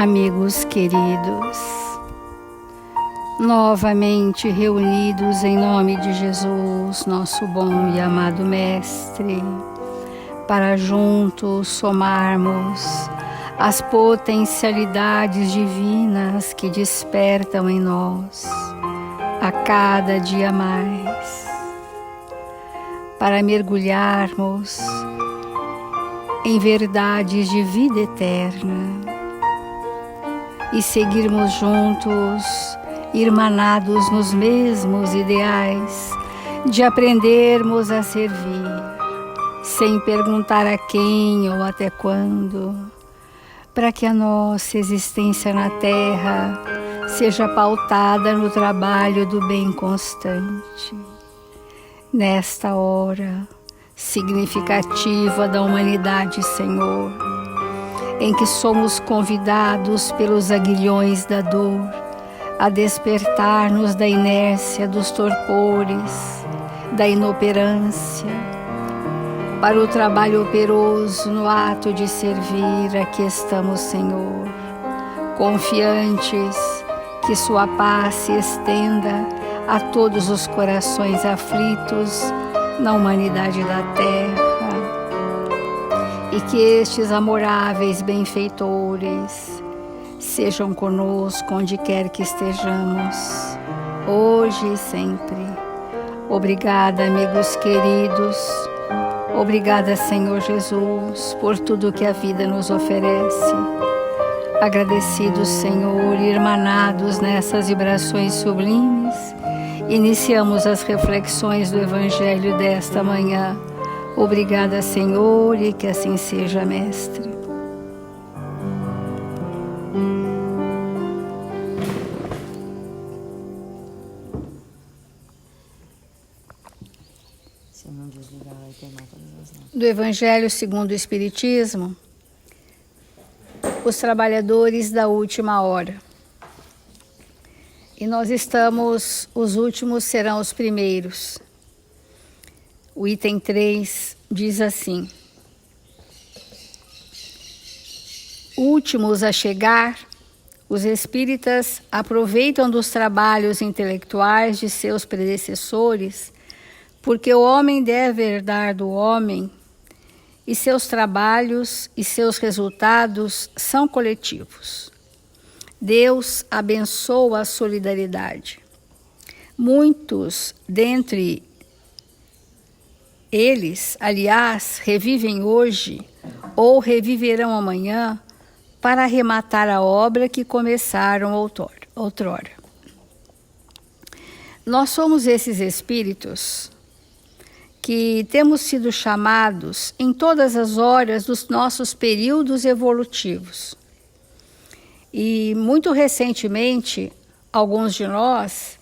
Amigos queridos, novamente reunidos em nome de Jesus, nosso bom e amado Mestre, para juntos somarmos as potencialidades divinas que despertam em nós a cada dia mais, para mergulharmos em verdades de vida eterna e seguirmos juntos, irmanados nos mesmos ideais, de aprendermos a servir, sem perguntar a quem ou até quando, para que a nossa existência na Terra seja pautada no trabalho do bem constante. Nesta hora significativa da humanidade, Senhor, em que somos convidados pelos aguilhões da dor a despertar-nos da inércia dos torpores, da inoperância, para o trabalho operoso no ato de servir. Aqui estamos, Senhor, confiantes que sua paz se estenda a todos os corações aflitos na humanidade da Terra, e que estes amoráveis benfeitores sejam conosco onde quer que estejamos, hoje e sempre. Obrigada, amigos queridos. Obrigada, Senhor Jesus, por tudo que a vida nos oferece. Agradecidos, Senhor, irmanados nessas vibrações sublimes, iniciamos as reflexões do Evangelho desta manhã. Obrigada, Senhor, e que assim seja, Mestre. Do Evangelho segundo o Espiritismo, os trabalhadores da última hora. E nós estamos, os últimos serão os primeiros. O item 3 diz assim: últimos a chegar, os espíritas aproveitam dos trabalhos intelectuais de seus predecessores, porque o homem deve herdar do homem, e seus trabalhos e seus resultados são coletivos. Deus abençoa a solidariedade. Muitos dentre eles, aliás, revivem hoje ou reviverão amanhã para arrematar a obra que começaram outrora. Nós somos esses espíritos que temos sido chamados em todas as horas dos nossos períodos evolutivos. E muito recentemente, alguns de nós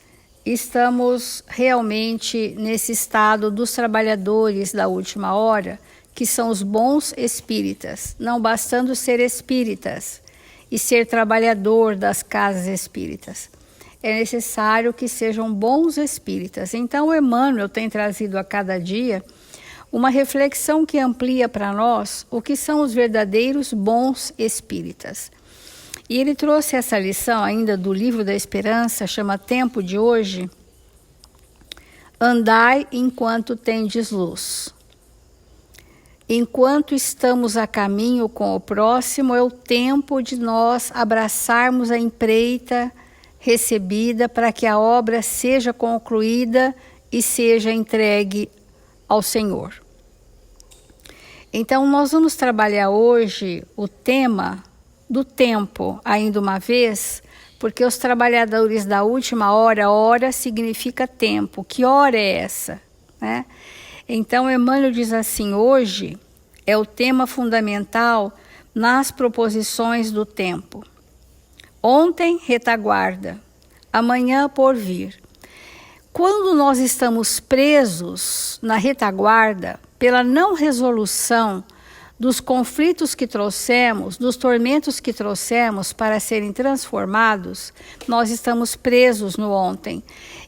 estamos realmente nesse estado dos trabalhadores da última hora, que são os bons espíritas, não bastando ser espíritas e ser trabalhador das casas espíritas. É necessário que sejam bons espíritas. Então, Emmanuel tem trazido a cada dia uma reflexão que amplia para nós o que são os verdadeiros bons espíritas. E ele trouxe essa lição ainda do Livro da Esperança, chama Tempo de Hoje. Andai enquanto tendes luz. Enquanto estamos a caminho com o próximo, é o tempo de nós abraçarmos a empreita recebida para que a obra seja concluída e seja entregue ao Senhor. Então, nós vamos trabalhar hoje o tema do tempo, ainda uma vez, porque os trabalhadores da última hora, hora significa tempo. Que hora é essa? Né? Então, Emmanuel diz assim: hoje é o tema fundamental nas proposições do tempo. Ontem, retaguarda, amanhã, porvir. Quando nós estamos presos na retaguarda, pela não resolução dos conflitos que trouxemos, dos tormentos que trouxemos para serem transformados, nós estamos presos no ontem.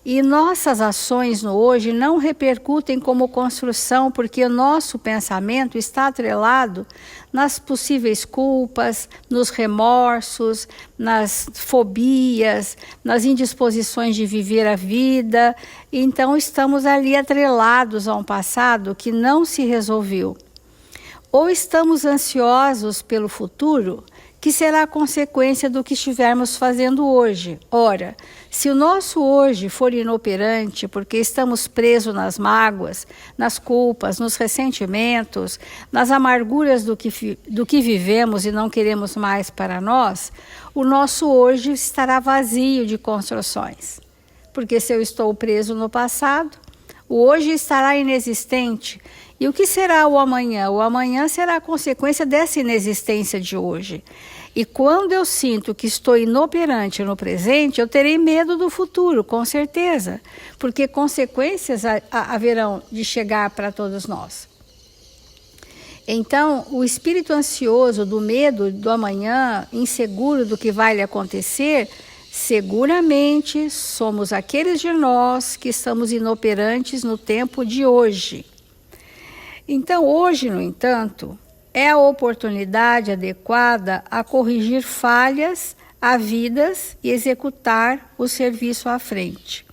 E nossas ações no hoje não repercutem como construção, porque o nosso pensamento está atrelado nas possíveis culpas, nos remorsos, nas fobias, nas indisposições de viver a vida. Então estamos ali atrelados a um passado que não se resolveu. Ou estamos ansiosos pelo futuro, que será a consequência do que estivermos fazendo hoje. Ora, se o nosso hoje for inoperante, porque estamos presos nas mágoas, nas culpas, nos ressentimentos, nas amarguras do que vivemos e não queremos mais para nós, o nosso hoje estará vazio de construções. Porque se eu estou preso no passado, o hoje estará inexistente. E o que será o amanhã? O amanhã será a consequência dessa inexistência de hoje. E quando eu sinto que estou inoperante no presente, eu terei medo do futuro, com certeza. Porque consequências haverão de chegar para todos nós. Então, o espírito ansioso do medo do amanhã, inseguro do que vai lhe acontecer, seguramente somos aqueles de nós que estamos inoperantes no tempo de hoje. Então, hoje, no entanto, é a oportunidade adequada a corrigir falhas havidas e executar o serviço à frente.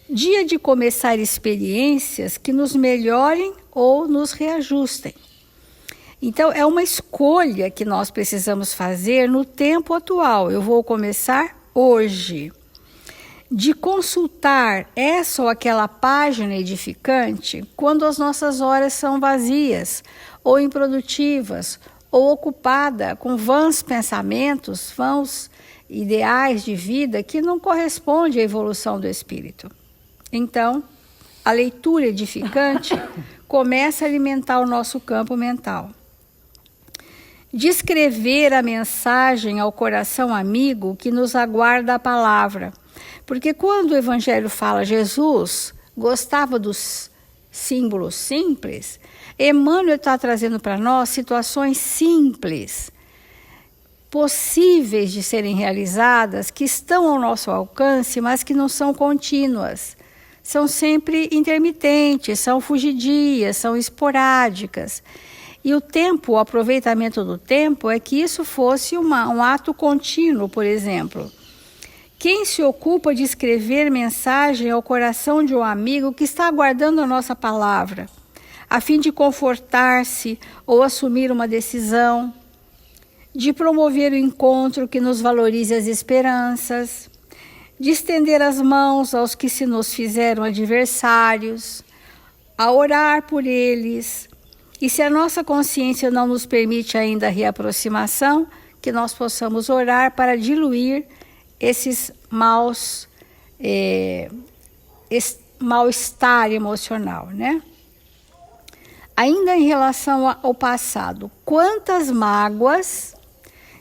Dia de começar experiências que nos melhorem ou nos reajustem. Então, é uma escolha que nós precisamos fazer no tempo atual. Eu vou começar hoje. De consultar essa ou aquela página edificante quando as nossas horas são vazias, ou improdutivas, ou ocupada com vãs pensamentos, vãos ideais de vida que não correspondem à evolução do espírito. Então, a leitura edificante começa a alimentar o nosso campo mental. Descrever a mensagem ao coração amigo que nos aguarda a palavra. Porque quando o Evangelho fala Jesus gostava dos símbolos simples, Emmanuel está trazendo para nós situações simples, possíveis de serem realizadas, que estão ao nosso alcance, mas que não são contínuas. São sempre intermitentes, são fugidias, são esporádicas. E o tempo, o aproveitamento do tempo, é que isso fosse um ato contínuo, por exemplo. Quem se ocupa de escrever mensagem ao coração de um amigo que está aguardando a nossa palavra, a fim de confortar-se ou assumir uma decisão, de promover o encontro que nos valorize as esperanças, de estender as mãos aos que se nos fizeram adversários, a orar por eles, e se a nossa consciência não nos permite ainda a reaproximação, que nós possamos orar para diluir esses mal-estar emocional, né? Ainda em relação ao passado, quantas mágoas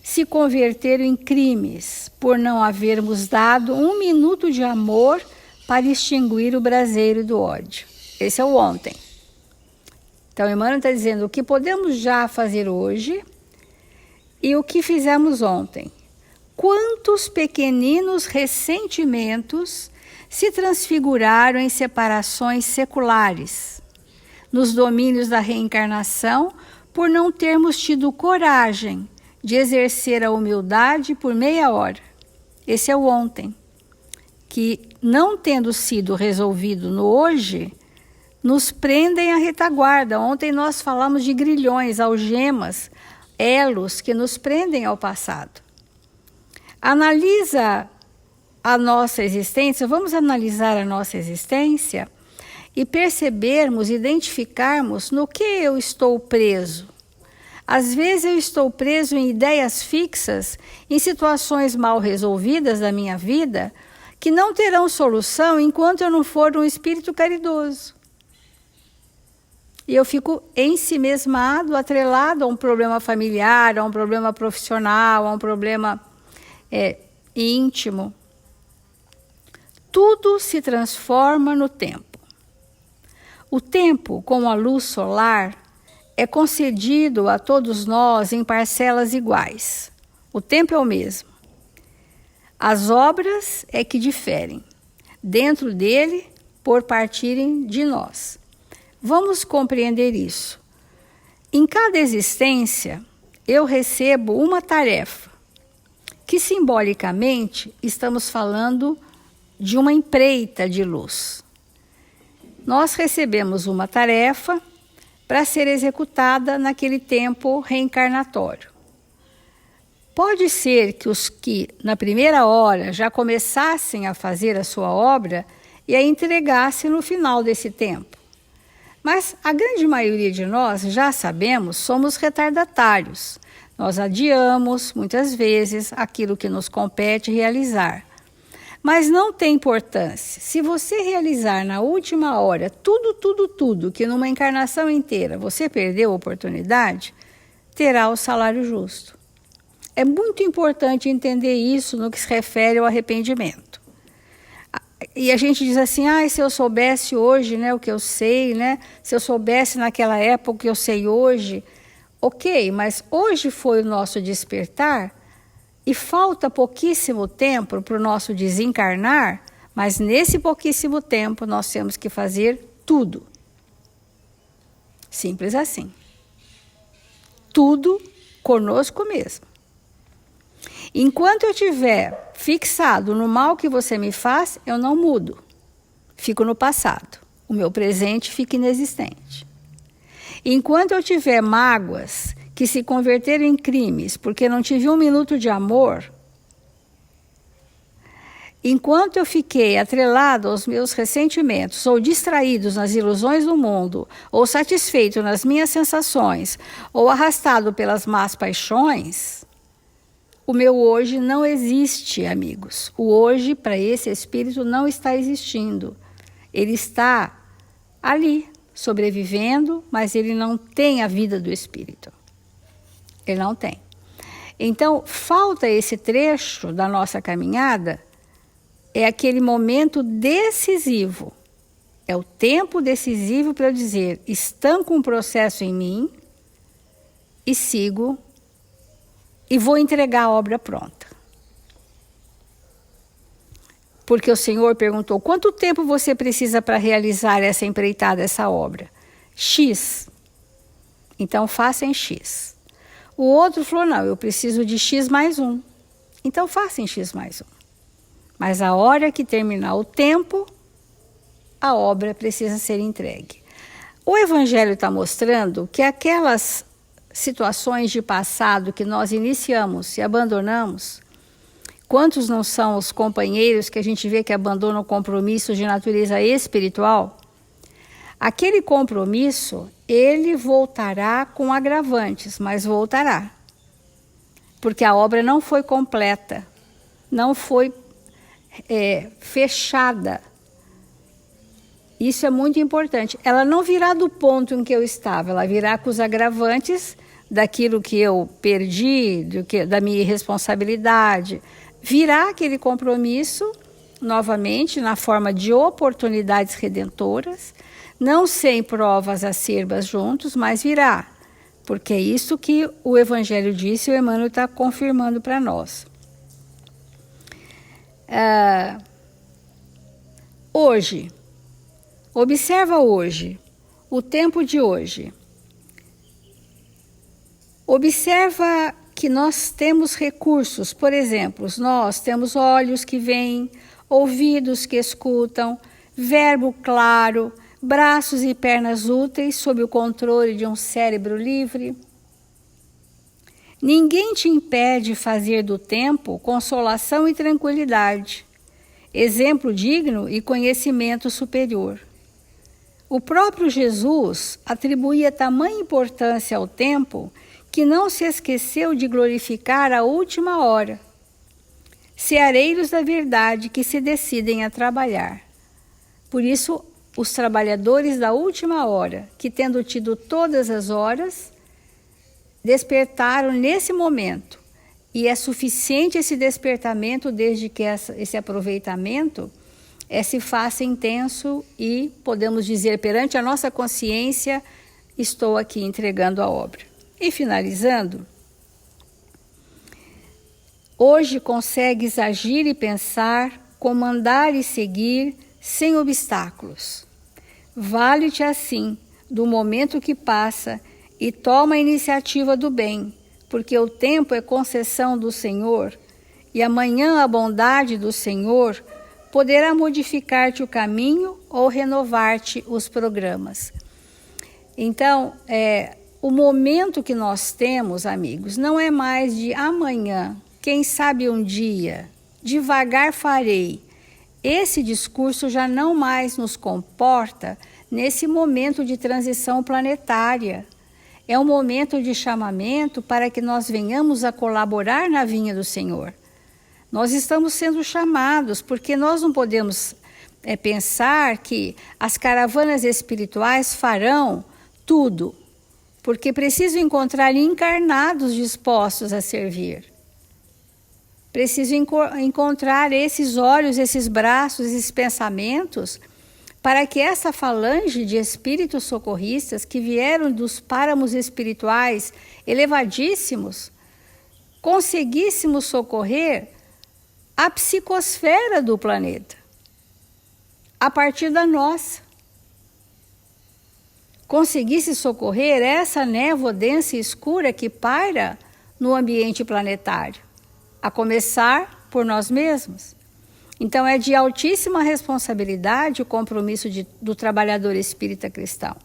se converteram em crimes por não havermos dado 1 minuto de amor para extinguir o braseiro do ódio. Esse é o ontem. Então, Emmanuel está dizendo o que podemos já fazer hoje e o que fizemos ontem. Quantos pequeninos ressentimentos se transfiguraram em separações seculares, nos domínios da reencarnação, por não termos tido coragem de exercer a humildade por meia hora. Esse é o ontem, que, não tendo sido resolvido no hoje, nos prendem à retaguarda. Ontem nós falamos de grilhões, algemas, elos que nos prendem ao passado. Analisa a nossa existência, vamos analisar a nossa existência e percebermos, identificarmos no que eu estou preso. Às vezes eu estou preso em ideias fixas, em situações mal resolvidas da minha vida, que não terão solução enquanto eu não for um espírito caridoso. E eu fico ensimesmado, atrelado a um problema familiar, a um problema profissional, a um problema íntimo. Tudo se transforma no tempo. O tempo, como a luz solar, é concedido a todos nós em parcelas iguais. O tempo é o mesmo. As obras é que diferem, dentro dele, por partirem de nós. Vamos compreender isso. Em cada existência, eu recebo uma tarefa, que simbolicamente estamos falando de uma empreita de luz. Nós recebemos uma tarefa para ser executada naquele tempo reencarnatório. Pode ser que os que, na primeira hora, já começassem a fazer a sua obra e a entregassem no final desse tempo. Mas a grande maioria de nós, já sabemos, somos retardatários. Nós adiamos, muitas vezes, aquilo que nos compete realizar. Mas não tem importância. Se você realizar na última hora tudo, que numa encarnação inteira você perdeu a oportunidade, terá o salário justo. É muito importante entender isso no que se refere ao arrependimento. E a gente diz assim, se eu soubesse hoje, né, o que eu sei, né, se eu soubesse naquela época o que eu sei hoje, ok, mas hoje foi o nosso despertar e falta pouquíssimo tempo para o nosso desencarnar, mas nesse pouquíssimo tempo nós temos que fazer tudo. Simples assim. Tudo conosco mesmo. Enquanto eu estiver fixado no mal que você me faz, eu não mudo. Fico no passado. O meu presente fica inexistente. Enquanto eu tiver mágoas que se converteram em crimes porque não tive um minuto de amor, enquanto eu fiquei atrelado aos meus ressentimentos ou distraídos nas ilusões do mundo, ou satisfeito nas minhas sensações, ou arrastado pelas más paixões, o meu hoje não existe, amigos. O hoje, para esse espírito, não está existindo. Ele está ali, sobrevivendo, mas ele não tem a vida do espírito. Ele não tem. Então, falta esse trecho da nossa caminhada, é aquele momento decisivo. É o tempo decisivo para eu dizer, estanco um processo em mim e sigo e vou entregar a obra pronta. Porque o Senhor perguntou, quanto tempo você precisa para realizar essa empreitada, essa obra? X. Então, faça em X. O outro falou, não, eu preciso de X mais 1. Então, faça em X mais 1. Mas a hora que terminar o tempo, a obra precisa ser entregue. O Evangelho está mostrando que aquelas situações de passado que nós iniciamos e abandonamos, quantos não são os companheiros que a gente vê que abandonam compromissos de natureza espiritual? Aquele compromisso, ele voltará com agravantes, mas voltará. Porque a obra não foi completa, não foi fechada. Isso é muito importante. Ela não virá do ponto em que eu estava, ela virá com os agravantes daquilo que eu perdi, da minha irresponsabilidade. Virá aquele compromisso, novamente, na forma de oportunidades redentoras, não sem provas acerbas juntos, mas virá. Porque é isso que o Evangelho disse e o Emmanuel está confirmando para nós. Hoje, observa hoje, o tempo de hoje. Observa que nós temos recursos, por exemplo, nós temos olhos que veem, ouvidos que escutam, verbo claro, braços e pernas úteis sob o controle de um cérebro livre. Ninguém te impede fazer do tempo consolação e tranquilidade, exemplo digno e conhecimento superior. O próprio Jesus atribuía tamanha importância ao tempo que não se esqueceu de glorificar a última hora. Ceareiros da verdade que se decidem a trabalhar. Por isso, os trabalhadores da última hora, que tendo tido todas as horas, despertaram nesse momento. E é suficiente esse despertamento desde que esse aproveitamento se faça intenso e, podemos dizer, perante a nossa consciência, estou aqui entregando a obra. E finalizando, hoje consegues agir e pensar, comandar e seguir sem obstáculos. Vale-te assim do momento que passa e toma a iniciativa do bem, porque o tempo é concessão do Senhor e amanhã a bondade do Senhor poderá modificar-te o caminho ou renovar-te os programas. Então, o momento que nós temos, amigos, não é mais de amanhã, quem sabe um dia, devagar farei. Esse discurso já não mais nos comporta nesse momento de transição planetária. É um momento de chamamento para que nós venhamos a colaborar na vinha do Senhor. Nós estamos sendo chamados, porque nós não podemos pensar que as caravanas espirituais farão tudo, porque precisam encontrar encarnados dispostos a servir. Preciso encontrar esses olhos, esses braços, esses pensamentos, para que essa falange de espíritos socorristas que vieram dos páramos espirituais elevadíssimos, conseguíssemos socorrer a psicosfera do planeta, a partir da nossa. Conseguisse socorrer essa névoa densa e escura que paira no ambiente planetário, a começar por nós mesmos. Então é de altíssima responsabilidade o compromisso do trabalhador espírita cristão,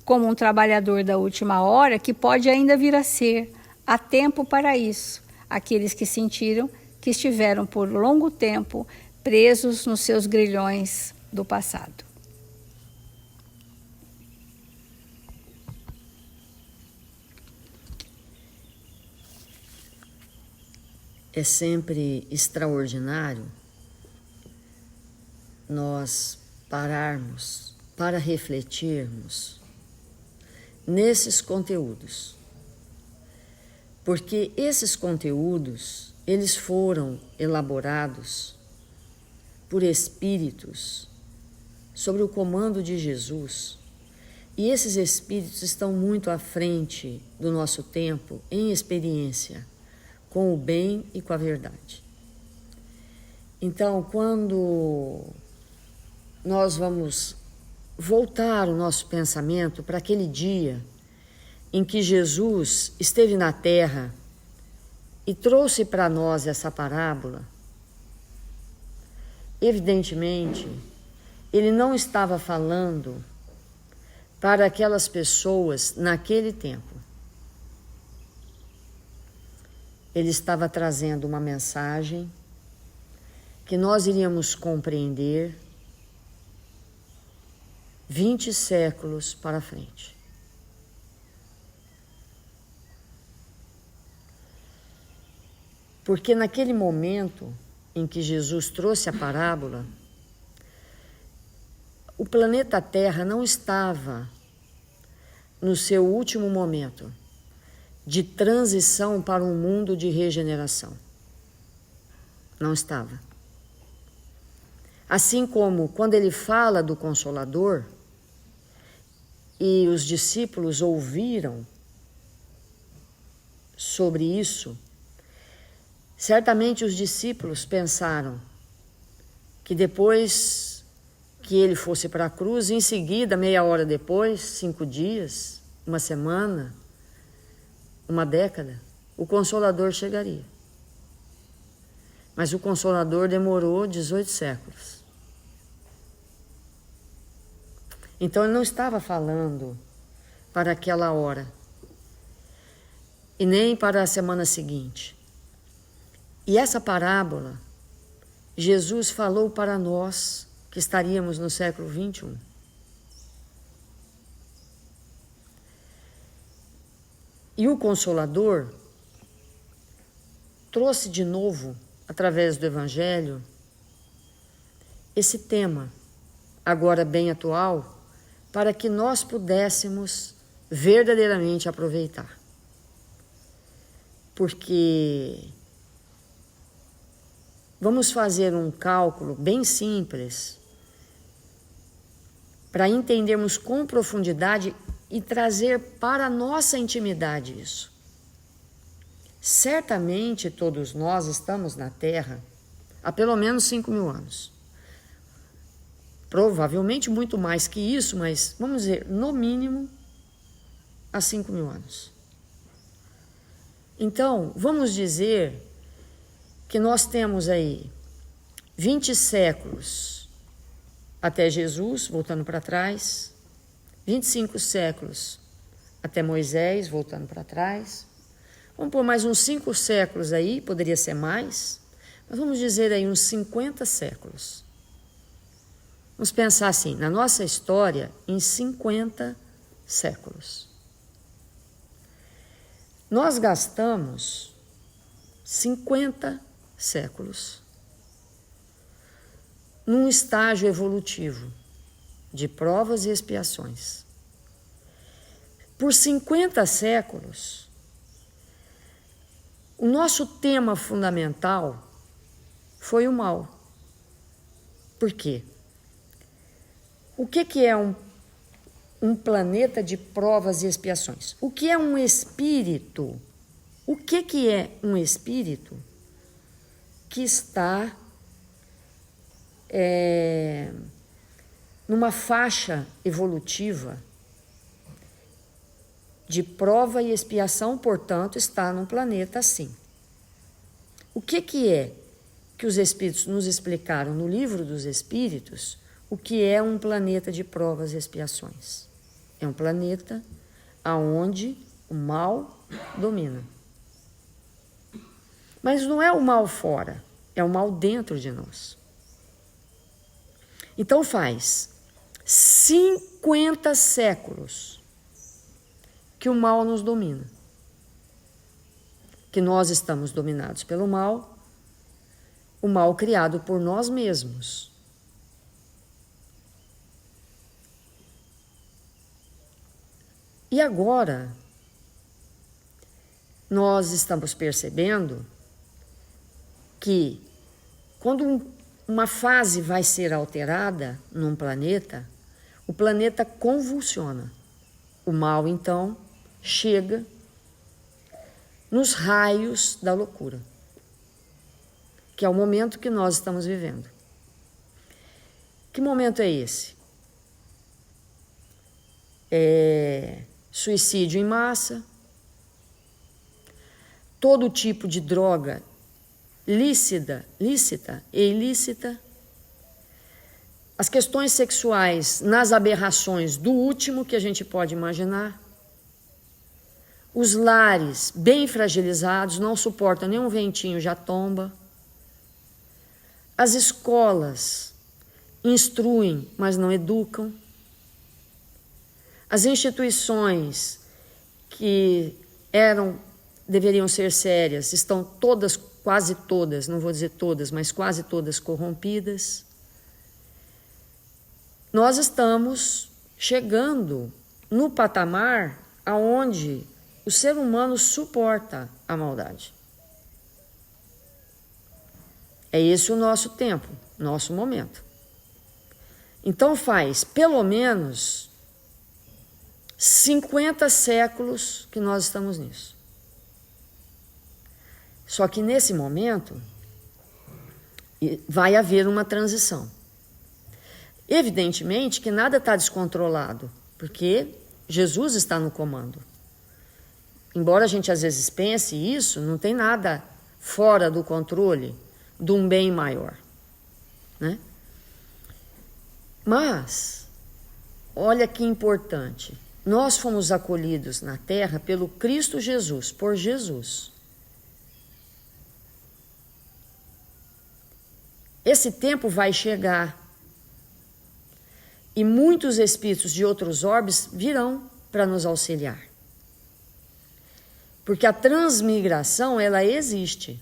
como um trabalhador da última hora que pode ainda vir a ser. Há tempo para isso, aqueles que sentiram que estiveram por longo tempo presos nos seus grilhões do passado. É sempre extraordinário nós pararmos para refletirmos nesses conteúdos. Porque esses conteúdos, eles foram elaborados por espíritos sob o comando de Jesus. E esses espíritos estão muito à frente do nosso tempo em experiência com o bem e com a verdade. Então, quando nós vamos voltar o nosso pensamento para aquele dia em que Jesus esteve na Terra e trouxe para nós essa parábola, evidentemente, ele não estava falando para aquelas pessoas naquele tempo. Ele estava trazendo uma mensagem que nós iríamos compreender 20 séculos para frente. Porque naquele momento em que Jesus trouxe a parábola, o planeta Terra não estava no seu último momento de transição para um mundo de regeneração. Não estava. Assim como quando ele fala do Consolador e os discípulos ouviram sobre isso, certamente os discípulos pensaram que depois que ele fosse para a cruz, em seguida, meia hora depois, 5 dias, uma semana, uma década, o Consolador chegaria. Mas o Consolador demorou 18 séculos. Então ele não estava falando para aquela hora e nem para a semana seguinte. E essa parábola, Jesus falou para nós que estaríamos no século 21. E o Consolador trouxe de novo, através do Evangelho, esse tema, agora bem atual, para que nós pudéssemos verdadeiramente aproveitar. Porque vamos fazer um cálculo bem simples para entendermos com profundidade e trazer para a nossa intimidade isso. Certamente todos nós estamos na Terra há pelo menos 5.000 anos. Provavelmente muito mais que isso, mas vamos dizer, no mínimo, há 5.000 anos. Então, vamos dizer que nós temos aí 20 séculos até Jesus, voltando para trás, 25 séculos até Moisés, voltando para trás. Vamos pôr mais uns 5 séculos aí, poderia ser mais, mas vamos dizer aí uns 50 séculos. Vamos pensar assim, na nossa história, em 50 séculos. Nós gastamos 50 séculos num estágio evolutivo de provas e expiações. Por 50 séculos, o nosso tema fundamental foi o mal. Por quê? O que é um planeta de provas e expiações? O que é um espírito? O que é um espírito que está numa faixa evolutiva de prova e expiação, portanto, está num planeta assim? O que é que os espíritos nos explicaram no Livro dos Espíritos? O que é um planeta de provas e expiações? É um planeta onde o mal domina. Mas não é o mal fora, é o mal dentro de nós. Então faz 50 séculos que o mal nos domina. Que nós estamos dominados pelo mal, o mal criado por nós mesmos. E agora, nós estamos percebendo que quando uma fase vai ser alterada num planeta, o planeta convulsiona. O mal, então, chega nos raios da loucura, que é o momento que nós estamos vivendo. Que momento é esse? Suicídio em massa, todo tipo de droga lícita e ilícita, as questões sexuais nas aberrações do último que a gente pode imaginar, os lares bem fragilizados, não suportam nenhum ventinho, já tomba, as escolas instruem, mas não educam, as instituições que deveriam ser sérias, estão todas, quase todas, não vou dizer todas, mas quase todas corrompidas. Nós estamos chegando no patamar aonde o ser humano suporta a maldade. É esse o nosso tempo, nosso momento. Então faz pelo menos 50 séculos que nós estamos nisso. Só que nesse momento vai haver uma transição. Evidentemente que nada está descontrolado, porque Jesus está no comando. Embora a gente às vezes pense isso, não tem nada fora do controle de um bem maior, né? Mas, olha que importante, nós fomos acolhidos na Terra pelo Cristo Jesus, por Jesus. Esse tempo vai chegar e muitos espíritos de outros orbes virão para nos auxiliar. Porque a transmigração, ela existe.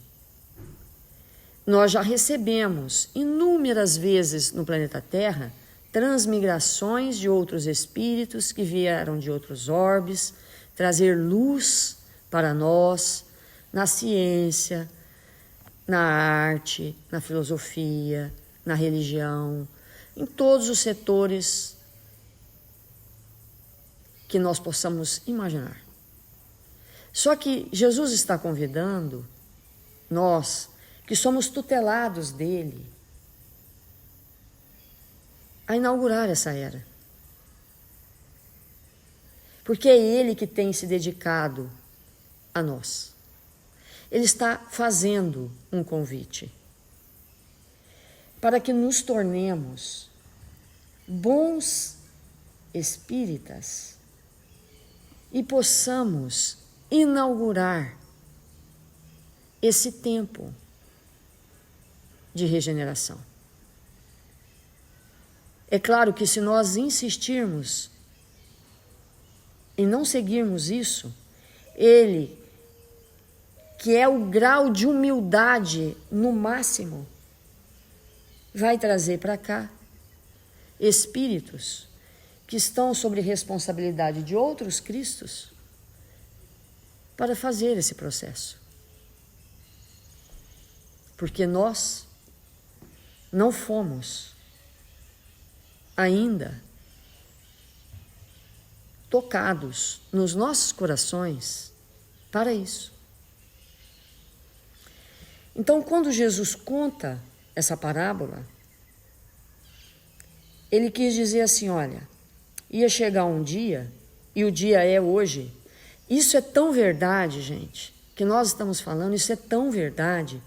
Nós já recebemos inúmeras vezes no planeta Terra transmigrações de outros espíritos que vieram de outros orbes, trazer luz para nós na ciência, na arte, na filosofia, na religião, em todos os setores que nós possamos imaginar. Só que Jesus está convidando nós, que somos tutelados dele, a inaugurar essa era. Porque é ele que tem se dedicado a nós. Ele está fazendo um convite para que nos tornemos bons espíritas e possamos inaugurar esse tempo de regeneração. É claro que se nós insistirmos em não seguirmos isso, ele, que é o grau de humildade no máximo, vai trazer para cá espíritos que estão sob responsabilidade de outros Cristos para fazer esse processo. Porque nós não fomos ainda tocados nos nossos corações para isso. Então, quando Jesus conta essa parábola, ele quis dizer assim, olha, ia chegar um dia, e o dia é hoje. Isso é tão verdade, gente, que nós estamos falando, isso é tão verdade,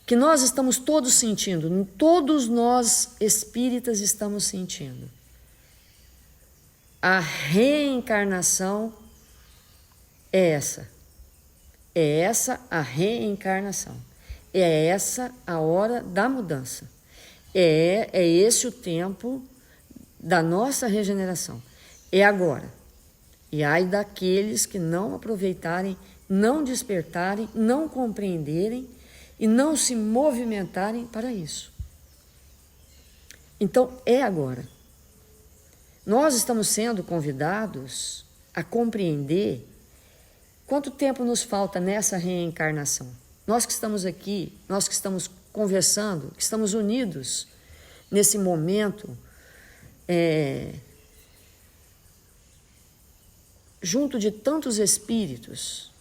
que nós estamos todos sentindo, todos nós espíritas estamos sentindo. A reencarnação é essa. É essa a reencarnação. É essa a hora da mudança. É esse o tempo da nossa regeneração. É agora. E ai daqueles que não aproveitarem, não despertarem, não compreenderem e não se movimentarem para isso. Então, é agora. Nós estamos sendo convidados a compreender quanto tempo nos falta nessa reencarnação. Nós que estamos aqui, nós que estamos conversando, que estamos unidos nesse momento, junto de tantos espíritos,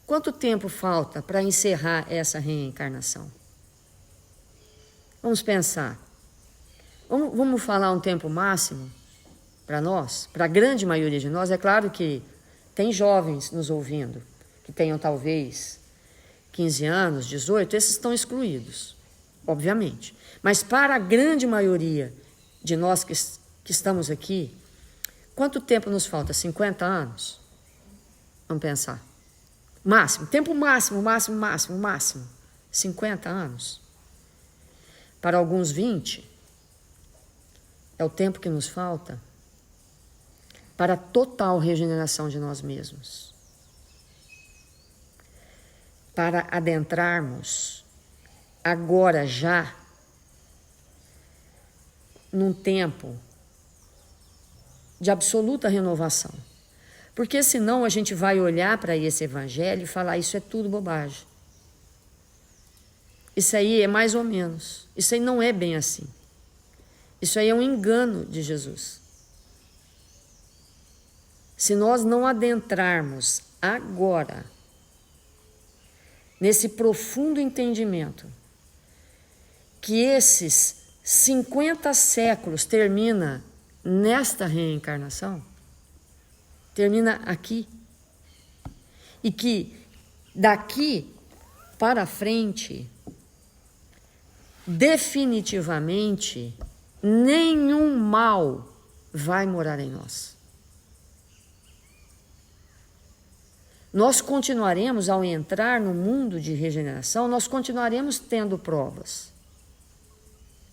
quanto tempo falta para encerrar essa reencarnação? Vamos pensar. Vamos falar um tempo máximo para nós, para a grande maioria de nós. É claro que tem jovens nos ouvindo, que tenham talvez 15 anos, 18, esses estão excluídos, obviamente. Mas para a grande maioria de nós que estamos aqui, quanto tempo nos falta? 50 anos? Vamos pensar. Máximo, tempo máximo. 50 anos. Para alguns 20, é o tempo que nos falta para a total regeneração de nós mesmos. Para adentrarmos agora já num tempo de absoluta renovação. Porque senão a gente vai olhar para esse evangelho e falar, isso é tudo bobagem. Isso aí é mais ou menos. Isso aí não é bem assim. Isso aí é um engano de Jesus. Se nós não adentrarmos agora nesse profundo entendimento que esses 50 séculos termina nesta reencarnação, termina aqui, e que daqui para frente, definitivamente, nenhum mal vai morar em nós. Nós continuaremos, ao entrar no mundo de regeneração, nós continuaremos tendo provas.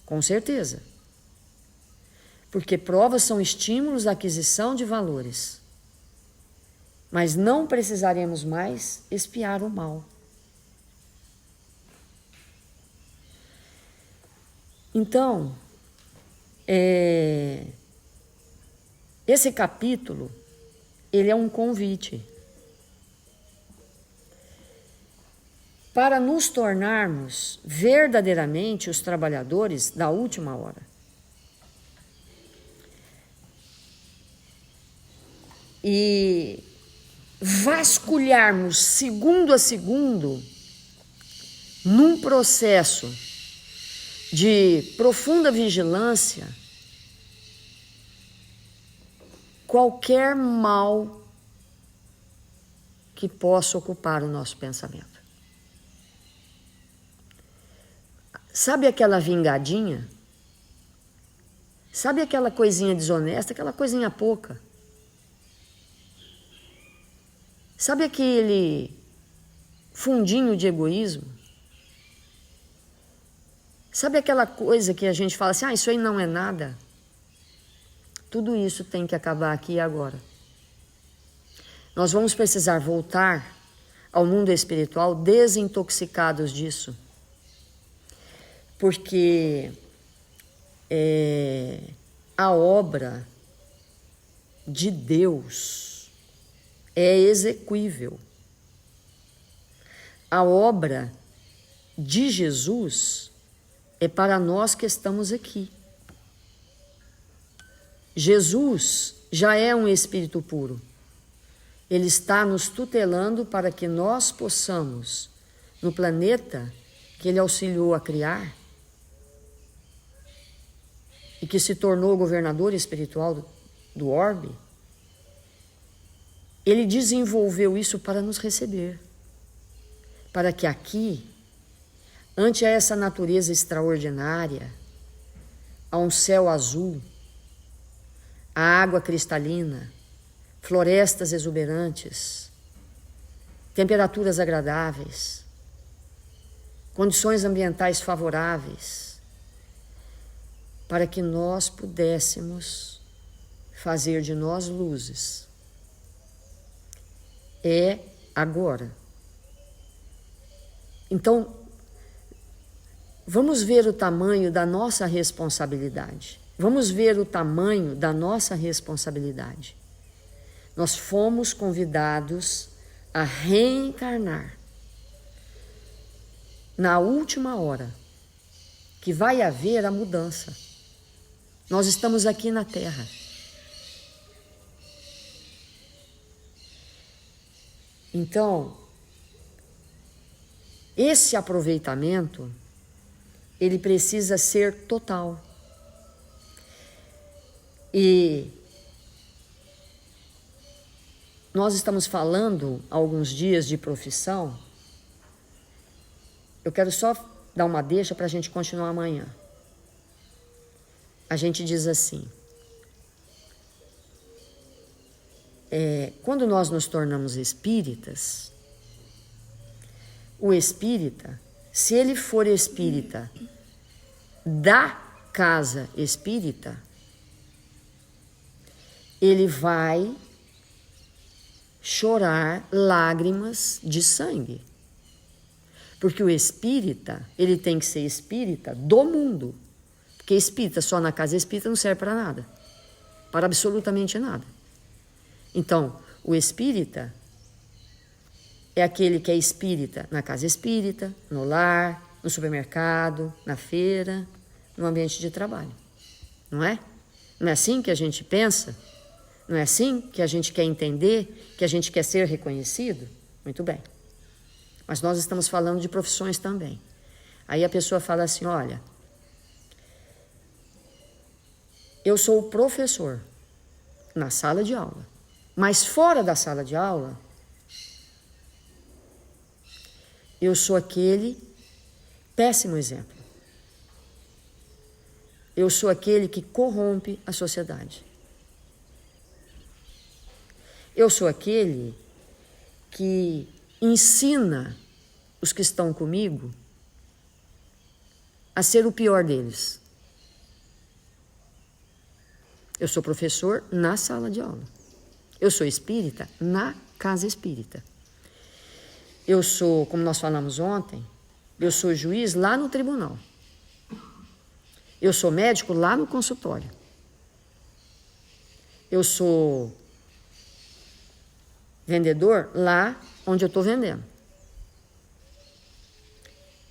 Com certeza. Porque provas são estímulos à aquisição de valores. Mas não precisaremos mais expiar o mal. Então, esse capítulo, ele é um convite para nos tornarmos verdadeiramente os trabalhadores da última hora. e vasculharmos segundo a segundo num processo de profunda vigilância qualquer mal que possa ocupar o nosso pensamento. Sabe aquela vingadinha? Sabe aquela coisinha desonesta, aquela coisinha pouca? Sabe aquele fundinho de egoísmo? Sabe aquela coisa que a gente fala assim, isso aí não é nada? Tudo isso tem que acabar aqui e agora. Nós vamos precisar voltar ao mundo espiritual desintoxicados disso. Porque a obra de Deus é exequível. A obra de Jesus é para nós que estamos aqui. Jesus já é um espírito puro. Ele está nos tutelando para que nós possamos, no planeta que ele auxiliou a criar, e que se tornou governador espiritual do orbe, ele desenvolveu isso para nos receber. Para que aqui, ante essa natureza extraordinária, há um céu azul, a água cristalina, florestas exuberantes, temperaturas agradáveis, condições ambientais favoráveis, para que nós pudéssemos fazer de nós luzes. É agora. Então, vamos ver o tamanho da nossa responsabilidade. Vamos ver o tamanho da nossa responsabilidade. Nós fomos convidados a reencarnar na última hora, que vai haver a mudança. Nós estamos aqui na Terra. Então, esse aproveitamento, ele precisa ser total. E nós estamos falando há alguns dias de profissão. Eu quero só dar uma deixa para a gente continuar amanhã. A gente diz assim, quando nós nos tornamos espíritas, o espírita, se ele for espírita da casa espírita, ele vai chorar lágrimas de sangue. Porque o espírita, ele tem que ser espírita do mundo. Porque espírita só na casa espírita não serve para nada. Para absolutamente nada. Então, o espírita é aquele que é espírita na casa espírita, no lar, no supermercado, na feira, no ambiente de trabalho. Não é? Não é assim que a gente pensa? Não é assim que a gente quer entender, que a gente quer ser reconhecido? Muito bem. Mas nós estamos falando de profissões também. Aí a pessoa fala assim, olha, eu sou o professor na sala de aula, mas fora da sala de aula, eu sou aquele péssimo exemplo. Eu sou aquele que corrompe a sociedade. Eu sou aquele que ensina os que estão comigo a ser o pior deles. Eu sou professor na sala de aula. Eu sou espírita na casa espírita. Eu sou, como nós falamos ontem, eu sou juiz lá no tribunal. Eu sou médico lá no consultório. Eu sou vendedor lá onde eu estou vendendo.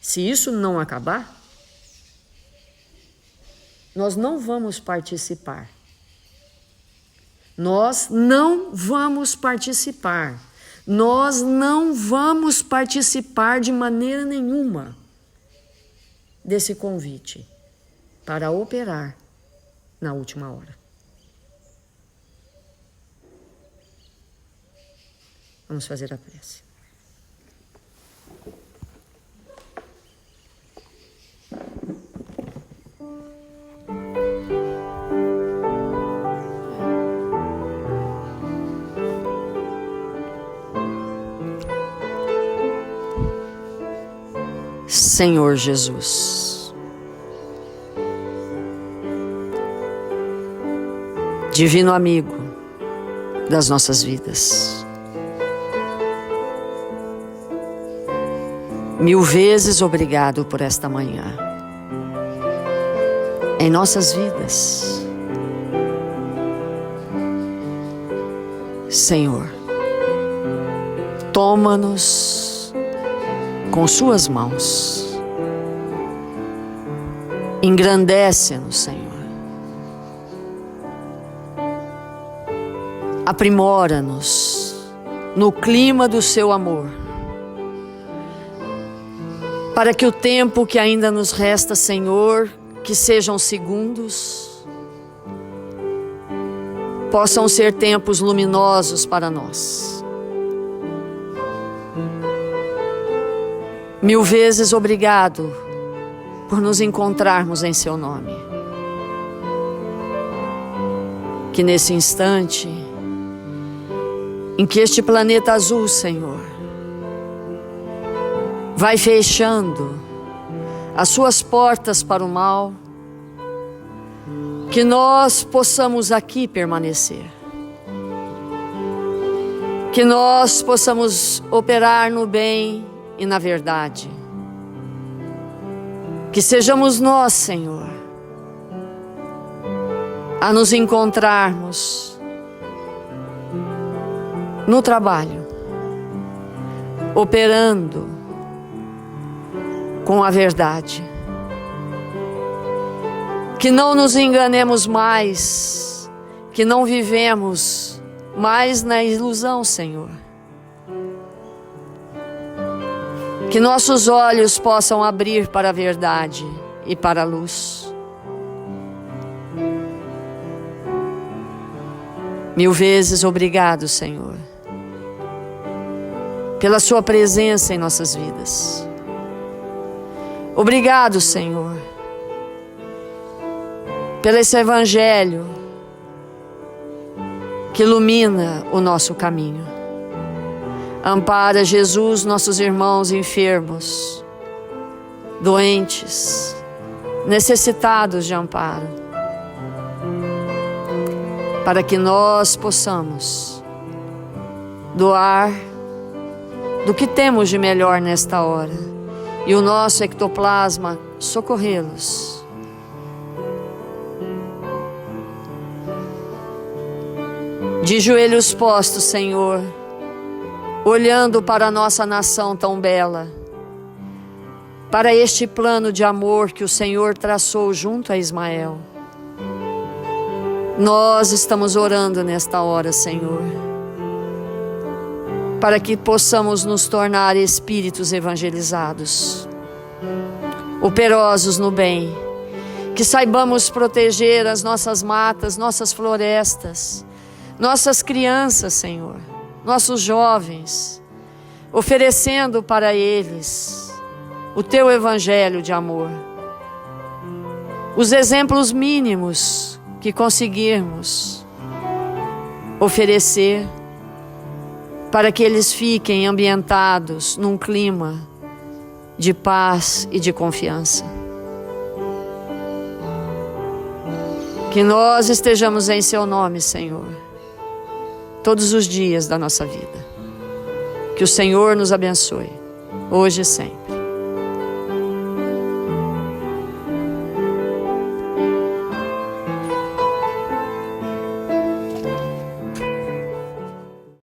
Se isso não acabar, nós não vamos participar Nós não vamos participar. Nós não vamos participar de maneira nenhuma desse convite para operar na última hora. Vamos fazer a prece. Senhor Jesus, divino amigo das nossas vidas, mil vezes obrigado por esta manhã em nossas vidas. Senhor, toma-nos com suas mãos, engrandece-nos, Senhor, aprimora-nos no clima do seu amor, para que o tempo que ainda nos resta, Senhor, que sejam segundos, possam ser tempos luminosos para nós. Mil vezes obrigado por nos encontrarmos em seu nome. Que nesse instante, em que este planeta azul, Senhor, vai fechando as suas portas para o mal, que nós possamos aqui permanecer. Que nós possamos operar no bem e na verdade. Que sejamos nós, Senhor, a nos encontrarmos no trabalho, operando com a verdade. Que não nos enganemos mais, que não vivemos mais na ilusão, Senhor. Que nossos olhos possam abrir para a verdade e para a luz. Mil vezes obrigado, Senhor, pela sua presença em nossas vidas. Obrigado, Senhor, pelo esse evangelho que ilumina o nosso caminho. Ampara, Jesus, nossos irmãos enfermos, doentes, necessitados de amparo, para que nós possamos doar do que temos de melhor nesta hora e o nosso ectoplasma socorrê-los. De joelhos postos, Senhor, olhando para a nossa nação tão bela, para este plano de amor que o Senhor traçou junto a Ismael. Nós estamos orando nesta hora, Senhor, para que possamos nos tornar espíritos evangelizados, operosos no bem, que saibamos proteger as nossas matas, nossas florestas, nossas crianças, Senhor, nossos jovens, oferecendo para eles o teu evangelho de amor, os exemplos mínimos que conseguirmos oferecer, para que eles fiquem ambientados num clima de paz e de confiança. Que nós estejamos em seu nome, Senhor, todos os dias da nossa vida. Que o Senhor nos abençoe, hoje e sempre.